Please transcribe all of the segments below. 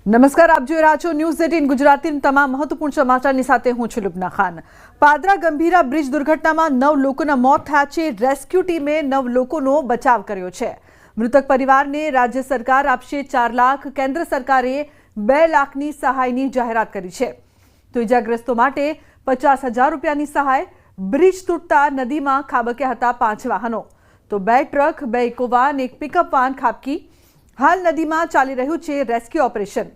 નમસ્કાર, આપ જોઈ રહ્યા છો ન્યૂઝ 18 ગુજરાતીના તમામ મહત્વપૂર્ણ સમાચારની સાથે હું છું લુબના ખાન। પાદરા ગંભીરા બ્રિજ દુર્ઘટનામાં 9 લોકોના મોત થયા છે। રેસ્ક્યુ ટીમે 9 લોકોનો બચાવ કર્યો છે। મૃતક પરિવારને રાજ્ય સરકાર આપશે 4 લાખ। કેન્દ્ર સરકારે 2 લાખની સહાયની જાહેરાત કરી છે તો ઇજાગ્રસ્તો માટે 50,000 રૂપિયાની સહાય। બ્રિજ તૂટતા નદીમાં ખાબક્યા હતા 5 વાહનો તો 2 truck, 2 Eco van, 1 pickup van ખાબકી। હાલ નદીમાં ચાલી રહ્યું છે રેસ્ક્યુ ઓપરેશન।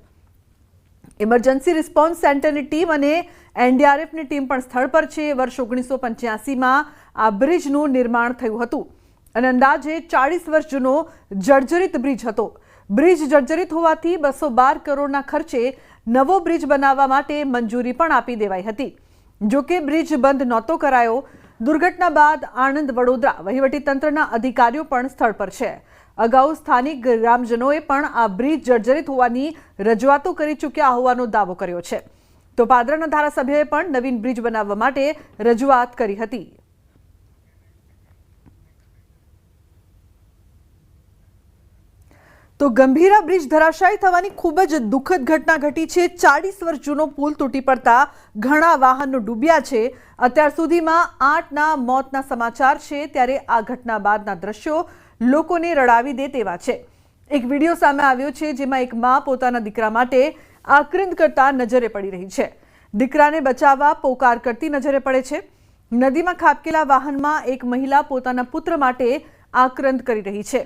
ઇમરજન્સી રિસ્પોન્સ સેન્ટરની ટીમ અને એનડીઆરએફની ટીમ પણ સ્થળ પર છે। વર્ષ 1985માં આ બ્રિજનું નિર્માણ થયું હતું અને અંદાજે 40 વર્ષ જૂનો જર્જરિત બ્રિજ હતો। બ્રિજ જર્જરિત હોવાથી 212 કરોડના ખર્ચે નવો બ્રિજ બનાવવા માટે મંજૂરી પણ આપી દેવાઈ હતી। જો કે બ્રિજ બંધ નહોતો કરાયો। દુર્ઘટના બાદ આણંદ, વડોદરા વહીવટીતંત્રના અધિકારીઓ પણ સ્થળ પર છે। અગાઉ સ્થાનિક ગ્રામજનોએ પણ આ બ્રિજ જર્જરિત હોવાની રજૂઆતો કરી ચૂક્યા હોવાનો દાવો કર્યો છે તો પાદરાના ધારાસભ્યોએ પણ નવીન બ્રિજ બનાવવા માટે રજૂઆત કરી હતી। તો ગંભીરા બ્રિજ ધરાશાયી થવાની ખૂબ જ દુઃખદ ઘટના ઘટી છે। 40 વર્ષ જૂનો પુલ તૂટી પડતા ઘણા વાહનો ડૂબ્યા છે। અત્યાર સુધીમાં 8ના મોતના સમાચાર છે ત્યારે આ ઘટના બાદના દ્રશ્યો લોકોને રડાવી દે તેવા છે। એક વિડીયો સામે આવ્યો છે જેમાં એક મા પોતાના દીકરા માટે આક્રંદ કરતા નજરે પડી રહી છે। દીકરાને બચાવવા પોકાર કરતી નજરે પડે છે। નદીમાં ખાબકેલા વાહનમાં એક મહિલા પોતાના પુત્ર માટે આક્રંદ કરી રહી છે।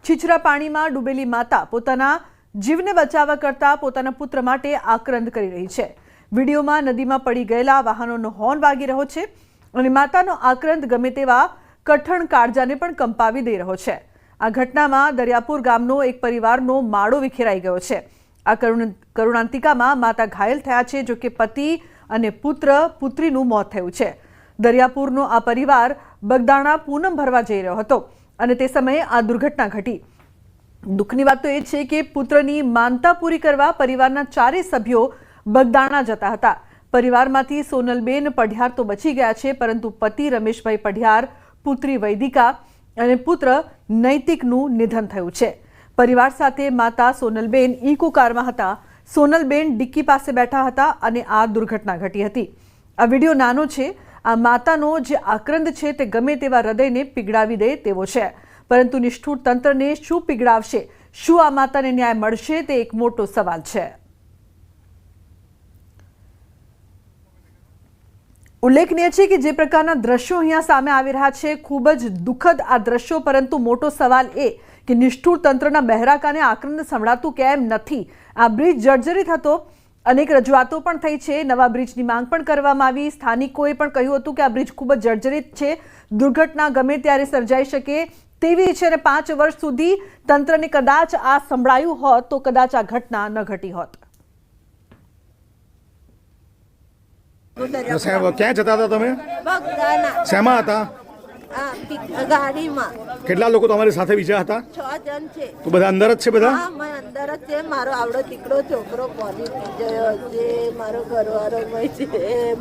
છીછરા પાણીમાં ડૂબેલી માતા પોતાના જીવને બચાવવા કરતા પોતાના પુત્ર માટે આક્રંદ કરી રહી છે। વિડીયોમાં નદીમાં પડી ગયેલા વાહનોનો હોર્ન વાગી રહ્યો છે અને માતાનો આક્રંદ ગમે તેવા કઠણ કાળજાને પણ કંપાવી દઈ રહ્યો છે। આ ઘટનામાં દરિયાપુર ગામનો એક પરિવારનો માળો વિખેરાઈ ગયો છે। આ કરુણાંતિકામાં માતા ઘાયલ થયા છે જો કે પતિ અને પુત્રીનું મોત થયું છે। દરિયાપુરનો આ પરિવાર બગદાણા પૂનમ ભરવા જઈ રહ્યો હતો અને તે સમયે આ દુર્ઘટના ઘટી। દુઃખની વાત તો એ છે કે પુત્રની માનતા પૂરી કરવા પરિવારના 4 સભ્યો બગદાણા જતા હતા। પરિવારમાંથી સોનલબેન પઢિયાર તો બચી ગયા છે પરંતુ પતિ રમેશભાઈ પઢિયાર, પુત્રી વૈદિકા અને પુત્ર નૈતિકનું નિધન થયું છે। પરિવાર સાથે માતા સોનલબેન ઇકો કારમાં હતા। સોનલબેન ડિક્કી પાસે બેઠા હતા અને આ દુર્ઘટના ઘટી હતી। આ વિડીયો નાનો છે। આ માતાનો જે આક્રંદ છે તે ગમે તેવા હૃદયને પીગળાવી દે તેવો છે પરંતુ નિષ્ઠુર તંત્રને શું પીગળાવશે? શું આ માતાને ન્યાય મળશે? તે એક મોટો સવાલ છે। ઉલ્લેખનીય છે કે જે પ્રકારના દ્રશ્યો અહીંયા સામે આવી રહ્યા છે ખૂબ જ દુઃખદ આ દ્રશ્યો પરંતુ મોટો સવાલ એ કે નિષ્ઠુર તંત્રના બહેરાકાને આક્રંદ સંભળાતું કેમ નથી? આ બ્રિજ જર્જરિત હતો। અનેક રજૂઆતો પણ થઈ છે। નવા બ્રિજની માંગ પણ કરવામાં આવી। સ્થાનિકોએ પણ કહ્યું હતું કે આ બ્રિજ ખૂબ જ જર્જરિત છે, દુર્ઘટના ગમે ત્યારે સર્જાઈ શકે તેવી છે અને 5 વર્ષ સુધી તંત્રને કદાચ આ સંભળાયું હોત તો કદાચ આ ઘટના ન ઘટી હોત। ક્યાં જતા હતા તમે? બગદાણા। શેમાં હતા? ગાડીમાં। કેટલા લોકો તમારી સાથે બીજા હતા? 6 જણ છે। તો બધા અંદર જ છે? બધા હા, મેં અંદર જ છે। મારો આવડો દીકરો છોકરો પોલી પી ગયો છે, મારો ઘરવાળો છે,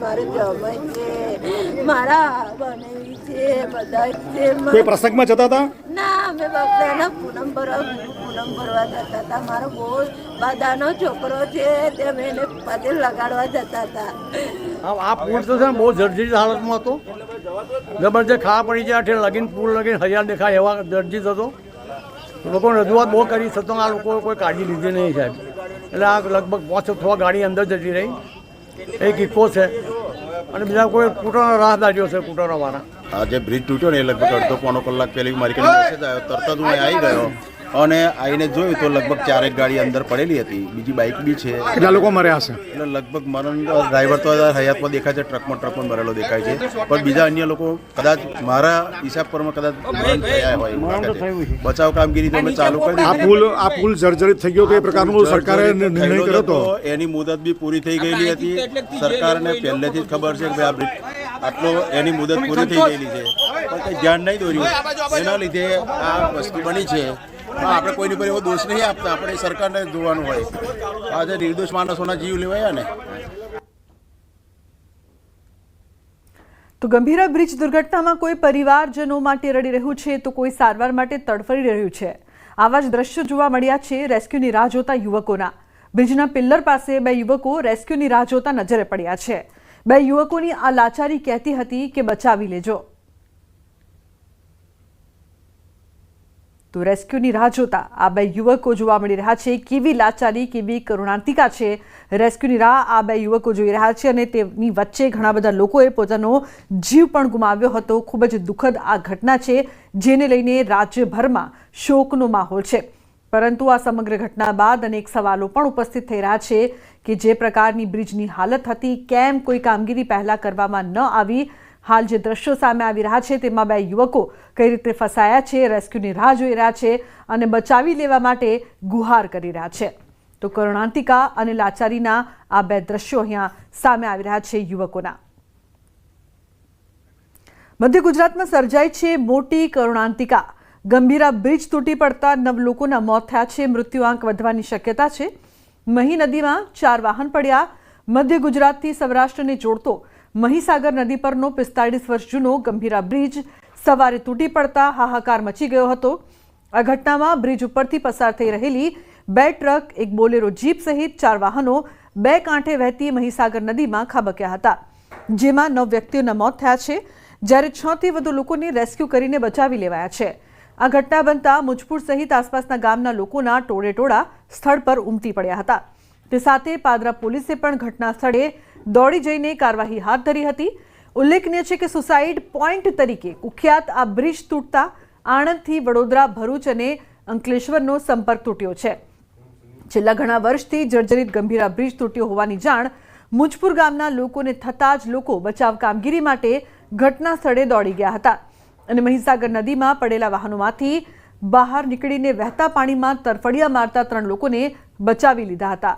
મારો જમાઈ છે, મારા બનેવી છે, બધા છે। કોઈ પ્રસંગમાં જતા હતા? ના, અમે બગદાણા પૂનમ ભરવા જતા હતા। મારો બહુ બધાનો છોકરો છે તે અમે એને પગે લગાડવા જતા હતા। આ પુલ તો છે બહુ જર્જરિત હાલતમાં હતો। જબરજસ્ત ખાવા પડી જાય એટલે લગીન પુલ લગીન હજાર દેખાય એવા જર્જરિત હતો। લોકોને રજૂઆત બહુ કરી છતાં આ લોકો કોઈ કાળજી લીધી નહીં સાહેબ। એટલે આ લગભગ 5-6 ગાડી અંદર જતી રહી। એક ઇકો છે અને બીજા કોઈ કૂટરનો રાહદારીઓ છે, કૂટરવાળા। આ જે બ્રિજ તૂટ્યો ને એ લગભગ અડધો-પોણો કલાક પહેલી મારી કને મેસેજ આવ્યો, તરત જ હું આવી ગયો અને આવીને જોયું તો લગભગ 4 ગાડી અંદર પડેલી હતી, બીજી બાઇક બી છે। કેટલા લોકો મર્યા હશે? એટલે લગભગ મરણ ડ્રાઈવર તો હયાતમાં દેખાય છે, ટ્રકમાં મરેલો દેખાય છે પણ બીજા અન્ય લોકો કદાચ મારા હિસાબ પર કદાચ મરણ થયા હોય એવું લાગે છે। બચાવ કામગીરી તો અમે ચાલુ કરી દીધી। આ પુલ જર્જરિત થઈ ગયો તો એ પ્રકારનું સરકારે નિર્ણય કર્યો હતો? એની મુદત બી પૂરી થઈ ગયેલી હતી। સરકારને પહેલેથી જ ખબર છે કે ભાઈ આ આટલો એની મુદત પૂરી થઈ ગયેલી છે પણ કંઈ ધ્યાન નહીં દોર્યું, એના લીધે આ વસ્તુ બની છે। આપણે કોઈની પર એવો દોષ નહીં આપતા, આપણે સરકારને જોવાનું હોય। આજે નિર્દોષ માણસોના જીવ લેવાયા ને। તો ગંભીરા બ્રિજ દુર્ઘટનામાં કોઈ પરિવારજનો માટે રડી રહ્યું છે તો કોઈ સારવાર માટે તડફડી રહ્યું છે। આવા જ દ્રશ્યો જોવા મળ્યા છે રેસ્ક્યુની રાહ જોતા યુવકોના। બ્રિજના પિલ્લર પાસે 2 યુવકો રેસ્ક્યુની રાહ જોતા નજરે પડ્યા છે. 2 યુવકોની આ લાચારી કહેતી હતી કે બચાવી લેજો. તો રેસ્ક્યુની રાહ જોતા આ 2 યુવકો જોવા મળી રહ્યા છે. કેવી લાચારી, કેવી કરુણાંતિકા છે. રેસ્ક્યુની રાહ આ 2 યુવકો જોઈ રહ્યા છે અને તેની વચ્ચે ઘણા બધા લોકોએ પોતાનો જીવ પણ ગુમાવ્યો હતો. ખૂબ જ દુઃખદ આ ઘટના છે, જેને લઈને રાજ્યભરમાં શોકનો માહોલ છે. પરંતુ આ સમગ્ર ઘટના બાદ અનેક સવાલો પણ ઉપસ્થિત થઈ રહ્યા છે કે જે પ્રકારની બ્રિજની હાલત હતી, કેમ કોઈ કામગીરી પહેલા કરવામાં ન આવી. હાલ જે દ્રશ્યો સામે આવી રહ્યા છે તેમાં 2 યુવકો કઈ રીતે ફસાયા છે, રેસ્ક્યુની રાહ જોઈ રહ્યા છે અને બચાવી લેવા માટે ગુહાર કરી રહ્યા છે. તો કરુણાંતિકા અને લાચારીના આ 2 દ્રશ્યો અહીંયા સામે આવી રહ્યા છે યુવકોના. મધ્ય ગુજરાતમાં સર્જાઈ છે મોટી કરુણાંતિકા. ગંભીરા બ્રિજ તૂટી પડતા 9 લોકોના મોત થયા છે. મૃત્યુઆંક વધવાની શક્યતા છે. મહી નદીમાં 4 વાહન પડ્યા. મધ્ય ગુજરાતથી સૌરાષ્ટ્રને જોડતો મહીસાગર નદી પરનો 45 વર્ષ જૂનો ગંભીરા બ્રિજ સવારે તૂટી પડતા હાહાકાર મચી ગયો હતો. આ ઘટનામાં બ્રિજ ઉપરથી પસાર થઈ રહેલી 2 ટ્રક, 1 બોલેરો જીપ સહિત 4 વાહનો 2 કાંઠે વહેતી મહીસાગર નદીમાં ખાબક્યા હતા, જેમાં 9 વ્યક્તિઓના મોત થયા છે, જ્યારે 6 થી વધુ લોકોને રેસ્ક્યુ કરીને બચાવી લેવાયા છે. આ ઘટના બનતા મુજપુર સહિત આસપાસના ગામના લોકોના ટોળેટોળા સ્થળ પર ઉમટી પડ્યા હતા. તે સાથે પાદરા પોલીસે પણ ઘટના સ્થળે દોડી જઈને કાર્યવાહી હાથ ધરી હતી. ઉલ્લેખનીય છે કે સુસાઇડ પોઈન્ટ તરીકે કુખ્યાત આ બ્રિજ તૂટતા આણંદથી વડોદરા, ભરૂચ અને અંકલેશ્વરનો સંપર્ક તૂટ્યો છે. છેલ્લા ઘણા વર્ષથી જર્જરિત ગંભીરા બ્રિજ તૂટ્યો હોવાની જાણ મુજપુર ગામના લોકોને થતાં જ લોકો બચાવ કામગીરી માટે ઘટના સ્થળે દોડી ગયા હતા અને મહીસાગર નદીમાં પડેલા વાહનોમાંથી બહાર નીકળીને વહેતા પાણીમાં તરફડિયા મારતા 3 લોકોને બચાવી લીધા હતા.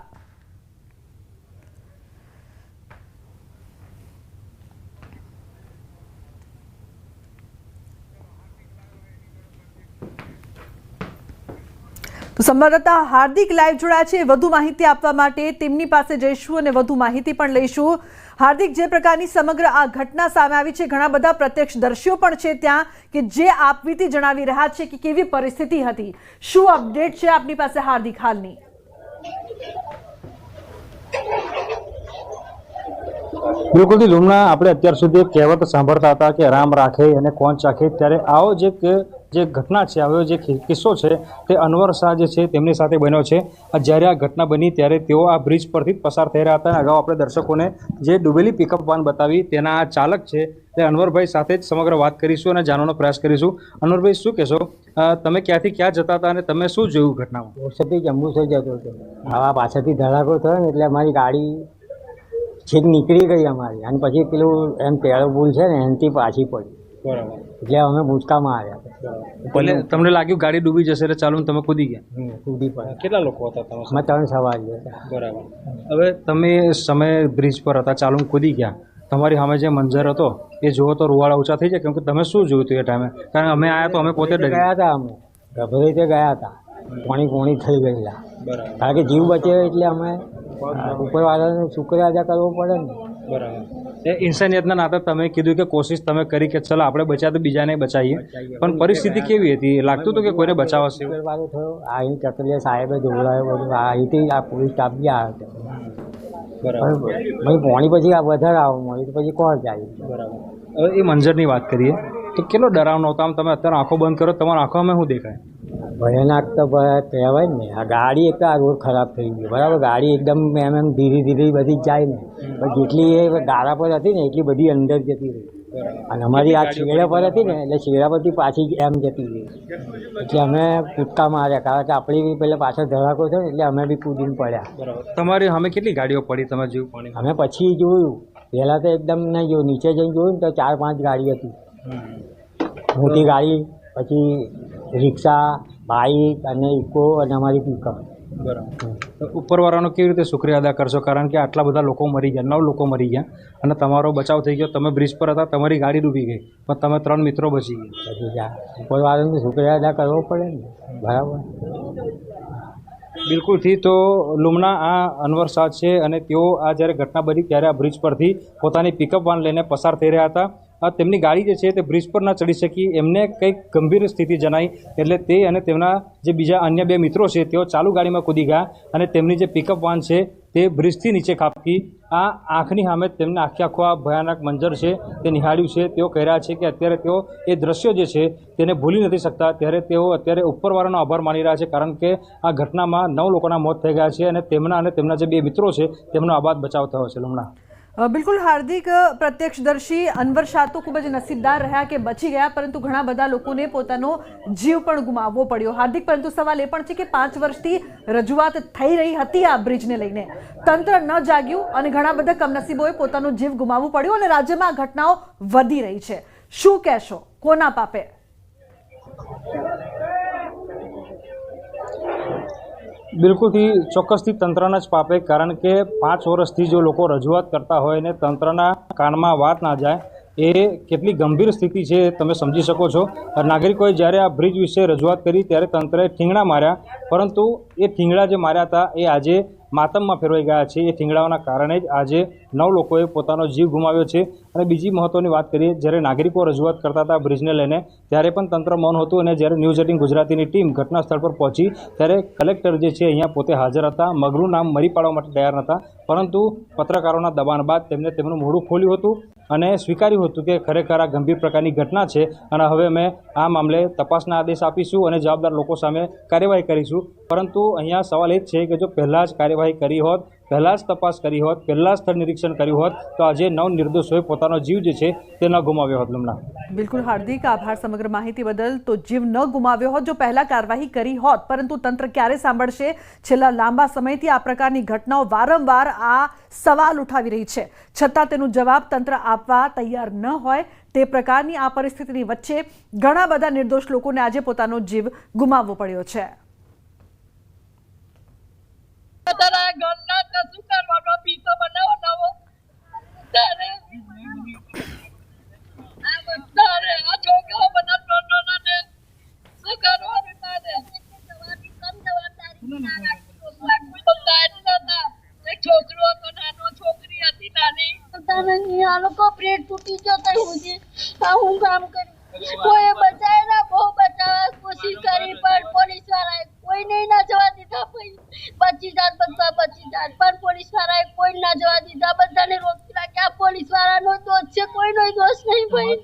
તો સંવાદદાતા હાર્દિક લાઈવ જોડાયા છે વધુ માહિતી આપવા માટે. તેમની પાસે જઈશું અને વધુ માહિતી પણ લઈશું. હાર્દિક, જે પ્રકારની સમગ્ર આ ઘટના સામે આવી છે, ઘણા બધા પ્રત્યક્ષદર્શીઓ પણ છે ત્યાં કે જે આપવીતી જણાવી રહ્યા છે કે કેવી પરિસ્થિતિ હતી. શું અપડેટ છે આપની પાસે હાર્દિક હાલની? બિલકુલ લુમના, આપણે અત્યાર સુધી કહેવત સાંભળતા હતા કે રામ રાખે અને કોણ ચાખે, ત્યારે આવો જે ઘટના છે, આવ્યો જે કિસ્સો છે તે અનવર શાહ જે છે તેમની સાથે બન્યો છે. જ્યારે આ ઘટના બની ત્યારે તેઓ આ બ્રિજ પરથી પસાર થઈ રહ્યા હતા. અગાઉ આપણે દર્શકોને જે ડૂબેલી પિકઅપ વાન બતાવી તેના આ ચાલક છે તે અનવરભાઈ સાથે જ સમગ્ર વાત કરીશું અને જાણવાનો પ્રયાસ કરીશું. અનવરભાઈ, શું કહેશો, તમે ક્યાંથી ક્યાં જતા હતા અને તમે શું જોયું ઘટનામાં? ઓછથી જંબુસર જતો હતો. આવા પાછળથી ધડાકો થયો ને એટલે અમારી ગાડી છેક નીકળી ગઈ અમારી, અને પછી પેલું એમ પેળો પુલ છે ને એનાથી પાછી પડી. બરાબર. એટલે અમે ભૂચકામાં આવ્યા. એટલે તમને લાગ્યું ગાડી ડૂબી જશે એટલે ચાલુ તમે કૂદી ગયા? કૂદી પડે. કેટલા લોકો હતા તમે? અમે 3 સવારી હતા. બરાબર. હવે તમે સમય બ્રિજ પર હતા, ચાલુ કૂદી ગયા, તમારી સામે જે મંજર હતો એ જુઓ તો રૂવાડા ઊંચા થઈ જાય, કેમ કે તમે શું જોયું હતું એ ટાઈમે? કારણ કે અમે આવ્યા તો અમે પોતે ડરી ગયા હતા. અમે ગભરાઈ તે ગયા હતા, પોણી થઈ ગયેલા. બરાબર. કારણ કે જીવ બચે એટલે અમે ઉપરવાળાને શુક્ર અદા કરવો પડે ને. બરાબર. એ ઇન્સાનિયતના નાતે તમે કીધું કે કોશિશ તમે કરી કે ચલો આપણે બચ્યા તો બીજાને બચાવીએ, પણ પરિસ્થિતિ કેવી હતી? લાગતું હતું કે કોઈને બચાવશે? શુક્રવારે થયો. અહીં ચકલિયા સાહેબે જોડાયો બધું. અહીંથી આ પોલીસ સ્ટાફ બી આવ્યો હતો. બરાબર. ભાઈ પોણી પછી આ વધારે આવવા મળ્યું તો પછી કોણ જાય? બરાબર. હવે એ મંજરની વાત કરીએ તો કેટલો ડરાવનો હતો? આમ તમે અત્યારે આંખો બંધ કરો, તમારા આંખોમાં શું દેખાય? ભયાનક તો કહેવાય ને. આ ગાડી એક આ રોડ ખરાબ થઈ ગઈ. બરાબર, ગાડી એકદમ એમ ધીરે ધીરે બધી જ જાય ને, પણ જેટલી એ ગાળા પર હતી ને એટલી બધી અંદર જતી રહી. અને અમારી આ છેડા પર હતી ને એટલે છેડા પરથી પાછી એમ જતી રહી. એટલે અમે કૂદકા માર્યા, કારણ કે આપણી પહેલાં પાછળ ધડાકો થયો ને એટલે અમે બી કૂદીને પડ્યા. બરાબર. તમારી સામે કેટલી ગાડીઓ પડી તમે જીવ પાણી? અમે પછી જોયું, પહેલાં તો એકદમ નહીં જોયું, નીચે જઈને જોયું ને તો 4-5 ગાડી હતી, મોટી ગાડી, પછી રિક્ષા, બાઇક અને ઇકો અને અમારી પિકઅપ. બરાબર. ઉપરવાળાનો કેવી રીતે શુક્રિયા અદા કરશો? કારણ કે આટલા બધા લોકો મરી ગયા, 9 લોકો મરી ગયા અને તમારો બચાવ થઈ ગયો. તમે બ્રિજ પર હતા, તમારી ગાડી ડૂબી ગઈ, પણ તમે 3 મિત્રો બચી ગયા. પછી જા ઉપરવાળાને શુક્રિયા અદા કરવો પડે ને. બરાબર. બિલકુલથી. તો લુમના, આ અનવર શાહ છે અને તેઓ આ જ્યારે ઘટના બની ત્યારે આ બ્રિજ પરથી પોતાની પિકઅપ વાન લઈને પસાર થઈ રહ્યા હતા તેમની ગાડી જે છે તે બ્રિજ પર ન ચડી શકી, એમને કંઈક ગંભીર સ્થિતિ જણાઈ એટલે તે અને તેમના જે બીજા અન્ય 2 મિત્રો છે તેઓ ચાલુ ગાડીમાં કૂદી ગયા અને તેમની જે પિકઅપ વાન છે તે બ્રિજથી નીચે ખાબકી. આ આંખની સામે તેમને આખો આ ભયાનક મંજર છે તે નિહાળ્યું છે. તેઓ કહી રહ્યા છે કે અત્યારે તેઓ એ દ્રશ્યો જે છે તેને ભૂલી નથી શકતા, ત્યારે તેઓ અત્યારે ઉપરવાળાનો આભાર માની રહ્યા છે, કારણ કે આ ઘટનામાં 9 લોકોના મોત થઈ ગયા છે અને તેમના જે 2 મિત્રો છે તેમનો આબાદ બચાવ થયો છે. લુમણા. બિલકુલ હાર્દિક, પ્રત્યક્ષદર્શી અનવર શાહ તો ખૂબ જ નસીબદાર રહ્યા કે બચી ગયા, પરંતુ ઘણા બધા લોકોને પોતાનો જીવ પણ ગુમાવવો પડ્યો. હાર્દિક, પરંતુ સવાલ એ પણ છે કે 5 વર્ષથી રજૂઆત થઈ રહી હતી આ બ્રિજને લઈને, તંત્ર ન જાગ્યું અને ઘણા બધા કમનસીબોએ પોતાનો જીવ ગુમાવવો પડ્યો અને રાજ્યમાં આ ઘટનાઓ વધી રહી છે. શું કહેશો, કોના પાપે? બિલકુલથી ચોક્કસથી તંત્રના જ પાપે, કારણ કે 5 વર્ષથી જો લોકો રજૂઆત કરતા હોય ને તંત્રના કાનમાં વાત ના જાય, એ કેટલી ગંભીર સ્થિતિ છે તમે સમજી શકો છો. નાગરિકોએ જ્યારે આ બ્રિજ વિશે રજૂઆત કરી ત્યારે તંત્રએ ઠીંગણા માર્યા, પરંતુ એ ઠીંગણા જે માર્યા હતા એ આજે માતમમાં ફેરવાઈ ગયા છે. એ ઠીંગણાઓના કારણે જ આજે 9 લોકોએ પોતાનો જીવ ગુમાવ્યો છે. અને બીજી મહત્ત્વની વાત કરીએ, જ્યારે નાગરિકો રજૂઆત કરતા હતા બ્રિજને લઈને ત્યારે પણ તંત્ર મૌન હતું, અને જ્યારે ન્યૂઝ 18 ગુજરાતીની ટીમ ઘટના સ્થળ પર પહોંચી ત્યારે કલેક્ટર જે છે અહીંયા પોતે હાજર હતા. મગનું નામ મરી પાડવા માટે તૈયાર નહોતા, પરંતુ પત્રકારોના દબાણ બાદ તેમને તેમનું મોઢું ખોલ્યું હતું અને સ્વીકાર્યું હતું કે ખરેખર આ ગંભીર પ્રકારની ઘટના છે અને હવે અમે આ મામલે તપાસના આદેશ આપીશું અને જવાબદાર લોકો સામે કાર્યવાહી કરીશું. પરંતુ અહીંયા સવાલ એ જ છે કે જો પહેલાં જ કાર્યવાહી કરી હોત, પહેલાં જ તપાસ કરી હોત, પહેલાં જ સ્થળ નિરીક્ષણ કર્યું હોત તો આજે 9 નિર્દોષોએ પોતાનો જીવ જે છે તે ન ગુમાવ્યો હોત. લુમના. બિલકુલ હાર્દિક, આભાર સમગ્ર માહિતી બદલ. તો જીવ ન ગુમાવ્યો હોત જો પહેલા કાર્યવાહી કરી હોત, પરંતુ તંત્ર ક્યારે સાંભળશે? છેલ્લા લાંબા સમયથી આ પ્રકારની ઘટનાઓ વારંવાર આ સવાલ ઉઠાવી રહી છે, છતાં તેનો જવાબ તંત્ર આપવા તૈયાર ન હોય. તે પ્રકારની આ પરિસ્થિતિની વચ્ચે ઘણા બધા નિર્દોષ લોકોને આજે પોતાનો જીવ ગુમાવવો પડ્યો છે. આ લોકો બ્રેડ તૂટી જતો હું કામ કરી, કોઈ બચાય ના, બહુ બચાવવા કોશિશ કરી પણ પોલીસ વાળાએ કોઈ નહીં ના જવા દીધા. બચી જાત બધા બચી જાત, પણ પોલીસ વાળાએ કોઈ ના જવા દીધા. બધાને રોકી રાખ્યા. પોલીસ વાળાનો દોષ છે, કોઈનો દોષ નહીં. ભાઈ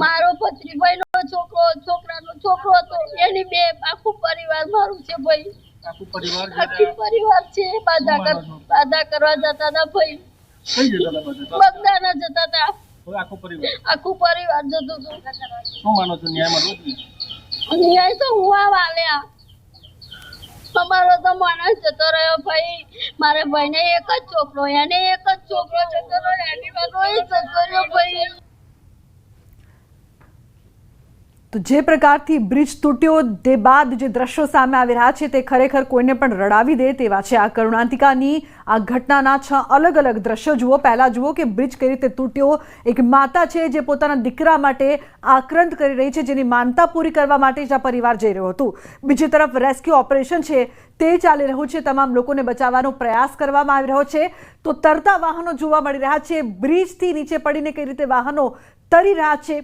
મારો ભત્રીભાઈ નો છોકરાનો છોકરો હતો, એની 2 આખું પરિવાર મારું છે. ભાઈ આખું પરિવાર છે. બાધા કરવા જતા હતા ભાઈ, બગદાના જતા હતા. આખું પરિવાર જતું હતું. ન્યાય તો હું વાલ્યા, અમારો તો માણસ જતો રહ્યો. ભાઈ મારા ભાઈને એક જ છોકરો, એને એક જ છોકરો જતો રહ્યો, એની વાતો એ જતો રહ્યો. ભાઈ તો જે પ્રકારથી બ્રિજ તૂટ્યો તે બાદ જે દ્રશ્યો સામે આવી રહ્યા છે તે ખરેખર કોઈને પણ રડાવી દે તેવા છે. આ કરુણાંતિકાની આ ઘટનાના 6 અલગ અલગ દ્રશ્યો જુઓ. પહેલા જુઓ કે બ્રિજ કઈ રીતે તૂટ્યો. એક માતા છે જે પોતાના દીકરા માટે આક્રંદ કરી રહી છે, જેની માનતા પૂરી કરવા માટે જ આ પરિવાર જઈ રહ્યું હતું. બીજી તરફ રેસ્ક્યુ ઓપરેશન છે તે ચાલી રહ્યું છે, તમામ લોકોને બચાવવાનો પ્રયાસ કરવામાં આવી રહ્યો છે. તો તરતા વાહનો જોવા મળી રહ્યા છે, બ્રિજથી નીચે પડીને કઈ રીતે વાહનો તરી રહ્યા છે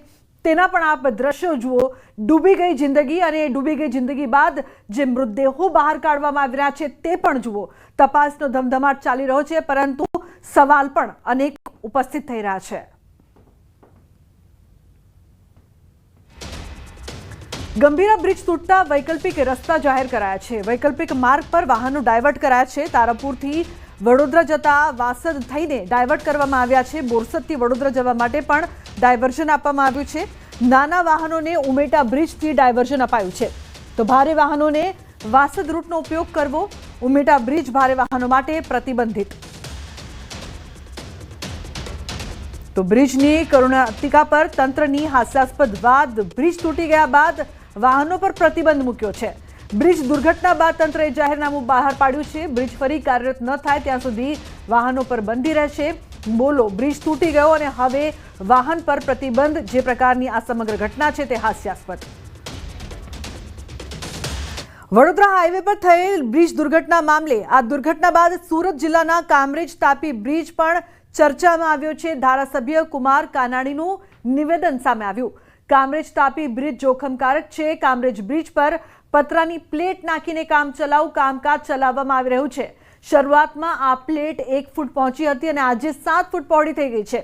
તેના પણ આપ દ્રશ્યો જુઓ. ડૂબી ગઈ જિંદગી, અને ડૂબી ગઈ જિંદગી બાદ જે મૃતદેહો બહાર કાઢવામાં આવી રહ્યા છે તે પણ જુઓ. તપાસનો ધમધમાટ ચાલી રહ્યો છે, પરંતુ સવાલ પણ અનેક ઉપસ્થિત થઈ રહ્યા છે. ગંભીરા બ્રિજ તૂટતા વૈકલ્પિક રસ્તા જાહેર કરાયા છે. વૈકલ્પિક માર્ગ પર વાહનો ડાયવર્ટ કરાયા છે. તારાપુરથી વડોદરા જતા વાસદ થઈને ડાયવર્ટ કરવામાં આવ્યા છે. બોરસદથી વડોદરા જવા માટે પણ ડાયવર્ઝન આપવામાં આવ્યું છે. નાના વાહનોને ઉમેટા બ્રિજથી ડાયવર્ઝન અપાયું છે. તો ભારે વાહનોને વાસદ રૂટનો ઉપયોગ કરવો, ઉમેટા બ્રિજ ભારે વાહનો માટે પ્રતિબંધિત. તો બ્રિજની કરુણાંતિકા પર તંત્રની હાસ્યાસ્પદ વાત. બ્રિજ તૂટી ગયા બાદ વાહનો પર પ્રતિબંધ મૂક્યો છે. બ્રિજ દુર્ઘટના બાદ તંત્રએ જાહેરનામું બહાર પાડ્યું છે. બ્રિજ ફરી કાર્યરત ન થાય ત્યાં સુધી વાહનો પર બંધી રહેશે. બોલો, બ્રિજ તૂટી ગયો અને હવે વાહન પર પ્રતિબંધ. જે પ્રકારની આ સમગ્ર ઘટના છે તે હાસ્યાસ્પદ. વડોદરા હાઈવે પર થયેલ બ્રિજ દુર્ઘટના મામલે આ દુર્ઘટના બાદ સુરત જિલ્લાના કામરેજ તાપી બ્રિજ પણ ચર્ચામાં આવ્યો છે. ધારાસભ્ય કુમાર કાનાણીનું નિવેદન સામે આવ્યું. કામરેજ તાપી બ્રિજ જોખમકારક છે. કામરેજ બ્રિજ પર પતરાની પ્લેટ નાખીને કામકાજ ચલાવવામાં આવી રહ્યું છે. શરૂઆતમાં આ પ્લેટ 1 ફૂટ પહોંચી હતી અને આજે 7 ફૂટ પહોળી થઈ ગઈ છે.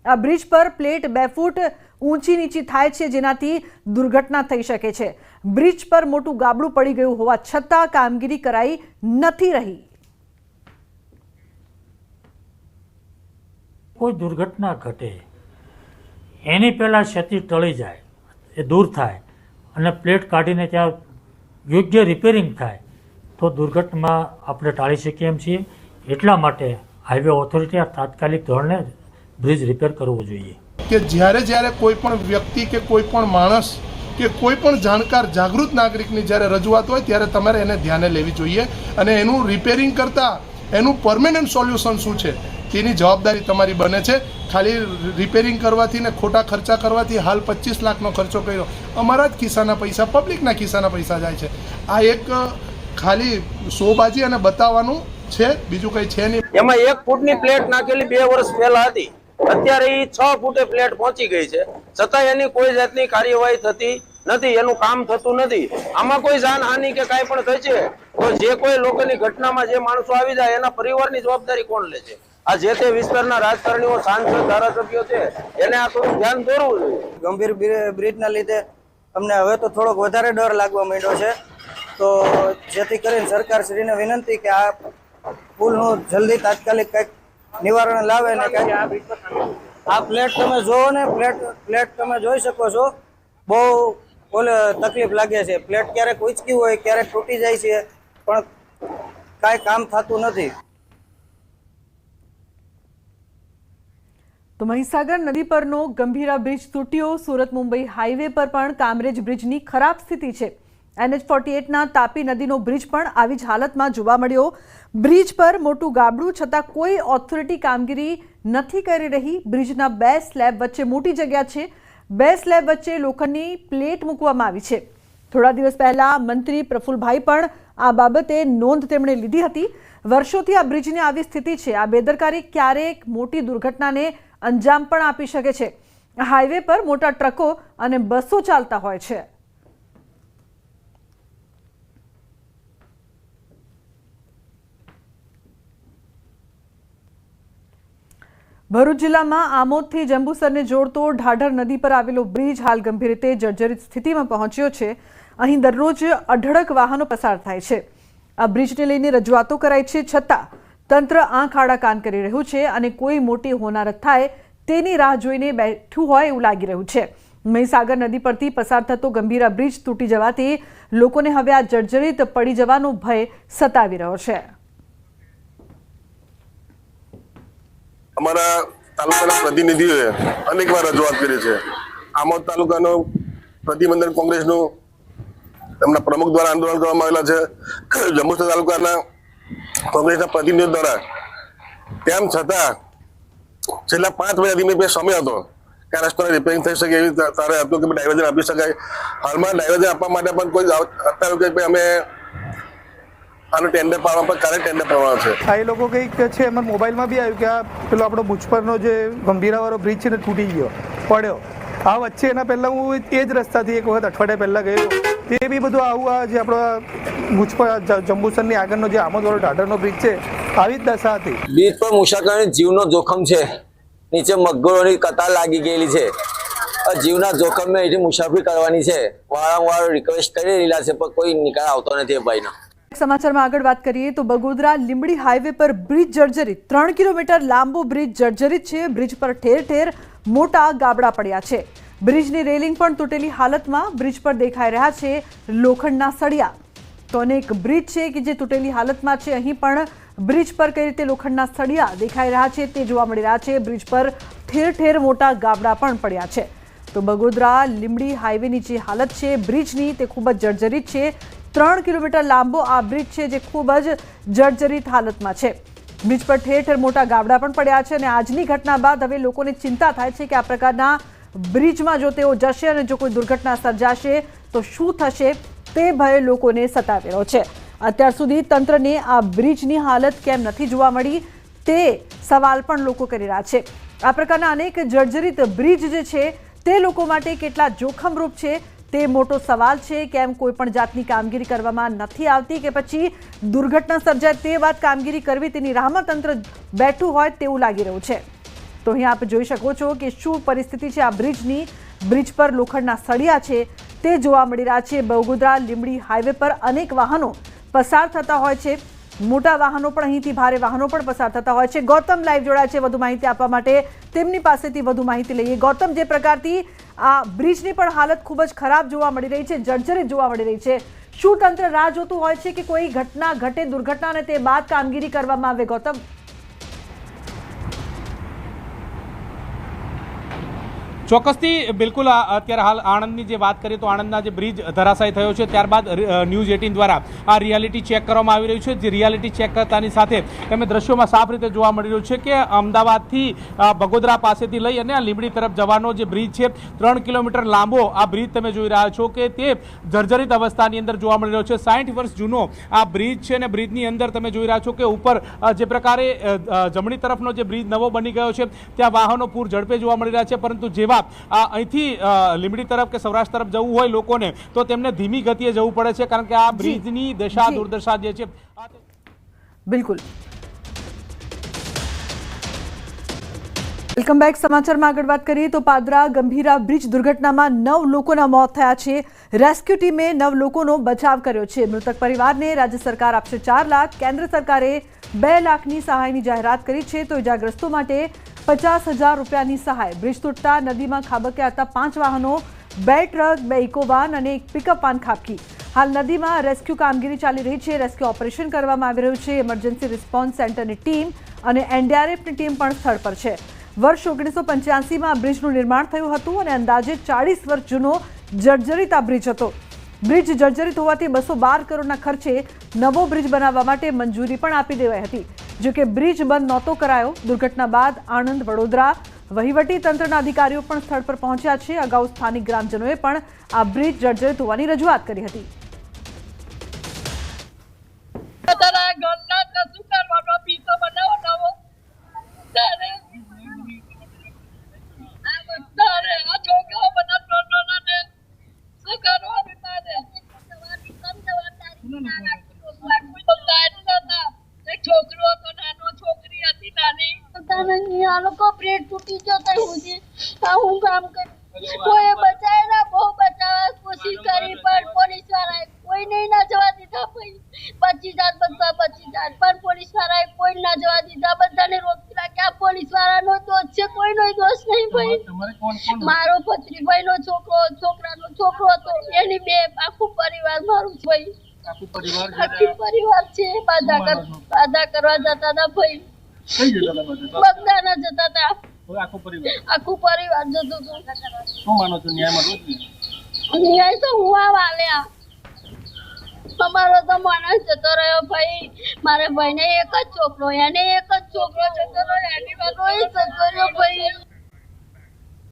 આ બ્રિજ પર પ્લેટ 2 ફૂટ ઊંચી નીચી થાય છે, જેનાથી દુર્ઘટના થઈ શકે છે. બ્રિજ પર મોટું ગાબડું પડી ગયું હોવા છતાં કામગીરી કરાઈ નથી રહી. કોઈ દુર્ઘટના ઘટે એની પહેલાં ક્ષતિ ટળી જાય, એ દૂર થાય અને પ્લેટ કાઢીને ત્યાં યોગ્ય રિપેરિંગ થાય તો દુર્ઘટનામાં આપણે ટાળી શકીએ એમ છીએ. એટલા માટે હાઈવે ઓથોરિટી આ તાત્કાલિક ધોરણે બ્રિજ રિપેર કરવો જોઈએ. કે જ્યારે કોઈ પણ વ્યક્તિ કે કોઈ પણ માણસ કે કોઈ પણ જાણકાર જાગૃત નાગરિકની જ્યારે રજૂઆત હોય ત્યારે તમારે એને ધ્યાને લેવી જોઈએ અને એનું રિપેરિંગ કરતાં એનું પરમેનન્ટ સોલ્યુશન શું છે તેની જવાબદારી તમારી બને છે. ખાલી રિપેરિંગ કરવાથી ને ખોટા ખર્ચા કરવાથી હાલ 25 લાખનો ખર્ચો કર્યો, અમારા જ ખિસ્સાના પૈસા, પબ્લિકના ખિસ્સાના પૈસા જાય છે. આ એક ખાલી શોબાજી અને બતાવવાનું છે, બીજું કંઈ છે નહીં. એમાં 1 ફૂટની પ્લેટ નાખેલી 2 વર્ષ પહેલા હતી, અત્યારે એ 6 ફૂટે પ્લેટ પહોંચી ગઈ છે, છતાં એની કોઈ જાતની કાર્યવાહી થતી નથી, એનું કામ થતું નથી. આમાં કોઈ જાનહાનિ કે કાંઈ પણ થઈ છે તો જે કોઈ લોકોની ઘટનામાં જે માણસો આવી જાય એના પરિવારની જવાબદારી કોણ લે છે? આ જે તે વિસ્તારના રાજકારણીઓ, સાંસદ, ધારાસભ્યો છે એને આ થોડું ધ્યાન દોરવું જોઈએ. ગંભીર બ્રિજના લીધે અમને હવે તો થોડોક વધારે ડર લાગવા માંડ્યો છે, તો જેથી કરીને સરકારશ્રીને વિનંતી કે આ પુલનું જલ્દી તાત્કાલિક કંઈક નિવારણ લાવે ને કંઈક. આ પ્લેટ તમે જોવો ને, પ્લેટ તમે જોઈ શકો છો, બહુ તકલીફ લાગે છે. પ્લેટ ક્યારેક ઉંચકી હોય, ક્યારેક તૂટી જાય છે, પણ કાંઈ કામ થતું નથી. તો મહીસાગર નદી પરનો ગંભીરા બ્રિજ તૂટ્યો. સુરત મુંબઈ હાઈવે પર પણ કામરેજ બ્રિજની ખરાબ સ્થિતિ છે. NH48ના તાપી નદીનો બ્રિજ પણ આવી જ હાલતમાં જોવા મળ્યો. બ્રિજ પર મોટું ગાબડું છતાં કોઈ ઓથોરિટી કામગીરી નથી કરી રહી. બ્રિજના 2 સ્લેબ વચ્ચે મોટી જગ્યા છે. 2 સ્લેબ વચ્ચે લોખંડની પ્લેટ મૂકવામાં આવી છે. થોડા દિવસ પહેલા મંત્રી પ્રફુલભાઈ પણ આ બાબતે નોંધ તેમણે લીધી હતી. વર્ષોથી આ બ્રિજની આવી સ્થિતિ છે. આ બેદરકારી ક્યારેક મોટી દુર્ઘટનાને અંજામ પણ આપી શકે છે. હાઈવે પર મોટા ટ્રકો અને બસો ચાલતા હોય છે. ભરૂચ જિલ્લામાં આમોદથી જંબુસરને જોડતો ઢાઢર નદી પર આવેલો બ્રિજ હાલ ગંભીર રીતે જર્જરિત સ્થિતિમાં પહોંચ્યો છે. અહીં દરરોજ અઢળક વાહનો પસાર થાય છે. આ બ્રિજને લઈને રજૂઆતો કરાઈ છે, છતાં તંત્ર આંખ આડા કાન કરી રહ્યું છે અને કોઈ મોટી હોનારત થાય તેની રાહ જોઈને બેઠું હોય એવું લાગી રહ્યું છે. મહીસાગર નદી પરથી પસાર થતો ગંભીરા બ્રિજ તૂટી જવાથી લોકોને હવે આ જર્જરિત પડી જવાનો ભય સતાવી રહ્યો છે. અમારા તાલુકાના પ્રતિનિધિઓએ અનેકવાર રજૂઆત કરી છે. આમોદ તાલુકાનો પ્રતિબંધક કોંગ્રેસનું તેમના પ્રમુખ દ્વારા આંદોલન કરવામાં આવેલા છે. જંબુસર તાલુકાના કોંગ્રેસના પ્રતિનિધિઓ દ્વારા, તેમ છતાં છેલ્લા 5 મહિનાથી મેં સમય હતો કે રસ્તાને રિપેરિંગ થઈ શકે એવી તારે હતું કે ડાયવર્ઝન આપી શકાય. હાલમાં ડાયવર્ઝન આપવા માટે પણ કોઈ અત્યારે કે અમે આનું ટેન્ડર પાડવા પર કાલે ટેન્ડર પાડવાનું છે. આ એ લોકો કંઈક છે, એમાં મોબાઈલમાં બી આવ્યું કે આ પેલો આપણો મુજપરનો જે ગંભીરાવાળો બ્રિજ છે ને તૂટી ગયો, પડ્યો. આ વચ્ચે એના પહેલાં હું એ જ રસ્તાથી એક વખત અઠવાડિયા પહેલાં ગયો, તે બી બધું આવું આ જે આપણો મુજપર જંબુસરની આગળનો જે આમોદવાળો ઢાઢરનો બ્રિજ છે આવી જ દશા હતી. બ્રિજ પર મુસાફરોને જીવનો જોખમ છે. નીચે મગરોની કતાર લાગી ગયેલી છે. જીવના જોખમે અહીંથી મુસાફરી કરવાની છે. વારંવાર રિક્વેસ્ટ કરી રહેલા છે પણ કોઈ નિકાલ આવતો નથી એ ભાઈનો. સમાચારમાં આગળ વાત કરીએ તો બગોદરા લીંબડી હાઈવે પર બ્રિજ જર્જરિત. 3 કિલોમીટર લાંબો બ્રિજ જર્જરિત છે. બ્રિજ પર ઠેર ઠેર મોટા ગાબડા પડ્યા છે. બ્રિજની રેલિંગ પણ તૂટેલી હાલતમાં. બ્રિજ પર દેખાઈ રહ્યા છે લોખંડના સળિયા. તો અનેક બ્રિજ છે કે જે તૂટેલી હાલતમાં છે. અહીં પણ બ્રિજ પર કઈ રીતે લોખંડના સળિયા દેખાઈ રહ્યા છે તે જોવા મળી રહ્યા છે. બ્રિજ પર ઠેર ઠેર મોટા ગાબડા પણ પડ્યા છે. તો બગોદરા લીંબડી હાઈવેની જે હાલત છે બ્રિજની તે ખૂબ જ જર્જરિત છે. 3 કિલોમીટર લાંબો આ બ્રિજ છે જે ખૂબ જ જર્જરિત હાલતમાં છે. બ્રિજ પર ઠેર ઠેર મોટા ગાબડા પણ પડ્યા છે અને આજની ઘટના બાદ હવે લોકોને ચિંતા થાય છે કે આ પ્રકારના બ્રિજમાં જો તેઓ જશે અને જો કોઈ દુર્ઘટના સર્જાશે તો શું થશે તે ભય લોકોને સતાવી રહ્યો છે. અત્યાર સુધી તંત્રને આ બ્રિજની હાલત કેમ નથી જોવા મળી તે સવાલ પણ લોકો કરી રહ્યા છે. આ પ્રકારના અનેક જર્જરિત બ્રિજ જે છે તે લોકો માટે કેટલા જોખમરૂપ છે તે મોટો સવાલ છે. કેમ કોઈ પણ જાતની કામગીરી કરવામાં નથી આવતી કે પછી દુર્ઘટના સર્જાય તે વાત કામગીરી કરવી તેની રાહમાં તંત્ર બેઠું હોય તેવું લાગી રહ્યું છે. તો અહીં આપ જોઈ શકો છો કે શું પરિસ્થિતિ છે આ બ્રિજની. બ્રિજ પર લોખંડના સળિયા છે તે જોવા મળી રહ્યા છે. બગોદરા લીંબડી હાઈવે પર અનેક વાહનો પસાર થતા હોય છે. મોટા વાહનો પણ અહીંથી ભારે વાહનો પણ પસાર થતા હોય છે. ગૌતમ લાઈવ જોડાયા છે વધુ માહિતી આપવા માટે. તેમની પાસેથી વધુ માહિતી લઈએ. ગૌતમ, જે પ્રકારથી આ બ્રિજની પણ હાલત ખૂબ જ ખરાબ જોવા મળી રહી છે, જર્જરિત જોવા મળી રહી છે, શું તંત્ર રાહ જોતું હોય છે કે કોઈ ઘટના ઘટે, દુર્ઘટના અને તે બાદ કામગીરી કરવામાં આવે? ગૌતમ, ચોક્કસથી બિલકુલ. અત્યારે હાલ આણંદની જે વાત કરીએ તો આણંદના જે બ્રિજ ધરાશાયી થયો છે ત્યારબાદ ન્યૂઝ 18 દ્વારા આ રિયાલિટી ચેક કરવામાં આવી રહ્યું છે. જે રિયાલિટી ચેક કરતાની સાથે તમે દ્રશ્યોમાં સાફ રીતે જોવા મળી રહ્યું છે કે અમદાવાદથી બગોદરા પાસેથી લઈ અને આ લીંબડી તરફ જવાનો જે બ્રિજ છે 3 કિલોમીટર લાંબો આ બ્રિજ તમે જોઈ રહ્યા છો કે તે જર્જરિત અવસ્થાની અંદર જોવા મળી રહ્યો છે. 60 વર્ષ જૂનો આ બ્રિજ છે અને બ્રિજની અંદર તમે જોઈ રહ્યા છો કે ઉપર જે પ્રકારે જમણી તરફનો જે બ્રિજ નવો બની ગયો છે ત્યાં વાહનો પૂર ઝડપે જોવા મળી રહ્યા છે, પરંતુ જેવા અહીંથી લીંબડી તરફ કે સૌરાષ્ટ્ર તરફ જવું હોય લોકોને તો તેમને ધીમી ગતિએ જવું પડે છે, કારણ કે આ બ્રિજની દશા દુર્દશા જે છે. બિલકુલ. Welcome back. સમાચારમાં આગળ વાત કરીએ તો પાદરા ગંભીરા બ્રિજ દુર્ઘટનામાં 9 લોકોના મોત થયા છે. રેસ્ક્યુ ટીમે 9 લોકોનો બચાવ કર્યો છે. મૃતક પરિવારને રાજ્ય સરકાર આપશે 4 લાખ. કેન્દ્ર સરકારે 2 લાખની સહાયની જાહેરાત કરી છે તો ઇજાગ્રસ્તો માટે 50,000 રૂપિયાની સહાય. બ્રિજ તૂટતા નદીમાં ખાબક્યા હતા 5 વાહનો, 2 ટ્રક, 2 ઇકોવાન અને 1 પિકઅપ વાન ખાબકી. હાલ નદીમાં રેસ્ક્યુ કામગીરી ચાલી રહી છે. રેસ્ક્યુ ઓપરેશન કરવામાં આવી રહ્યું છે. ઇમરજન્સી રિસ્પોન્સ સેન્ટરની ટીમ અને એનડીઆરએફની ટીમ પણ સ્થળ પર છે. વર્ષ 1985માં બ્રિજનું નિર્માણ થયું હતું અને અંદાજે 40 વર્ષ જૂનો જર્જરિત આ બ્રિજ હતો. બ્રિજ જર્જરિત હોવાથી 212 કરોડના ખર્ચે નવો બ્રિજ બનાવવા માટે મંજૂરી પણ આપી દેવાઈ હતી. જો કે બ્રિજ બંધ નહોતો કરાયો. દુર્ઘટના બાદ આણંદ, વડોદરા વહીવટી તંત્રના અધિકારીઓ પણ સ્થળ પર પહોંચ્યા છે. અગાઉ સ્થાનિક ગ્રામજનોએ પણ આ બ્રિજ જર્જરિત હોવાની રજૂઆત કરી હતી. છોકરો હતો નાનો, છોકરી હતી નાની. આ લોકો બ્રેડ તૂટી ગયો તો હું કામ કરી. કોઈ બચાય ના, બહુ બચાવવા કોશિશ કરી પણ પોલીસ વાળાએ કોઈ નહીં ના જવા દીધા. 25,000 બધા 25,000 પણ પોલીસ વાળાએ કોઈ ના જવા દીધા. બધાને રોકી રાખ્યા. પોલીસ વાળાનો દોષ છે, કોઈનો દોષ નહીં. ભાઈ મારો ભત્રીભાઈ નો છોકરો, છોકરાનો છોકરો હતો, એની 2 આખું પરિવાર મારું છે. ભાઈ આખી પરિવાર છે. બાધા કરવા જતા હતા ભાઈ, બગદાના જતા હતા. આખું પરિવાર જતું હતું. ન્યાય તો હું વાલ્યા. અમારો તો માણસ જતો રહ્યો ભાઈ. મારા ભાઈને એક જ છોકરો, એને એક જ છોકરો જતો રહ્યો, એની વાતો જતો રહ્યો ભાઈ.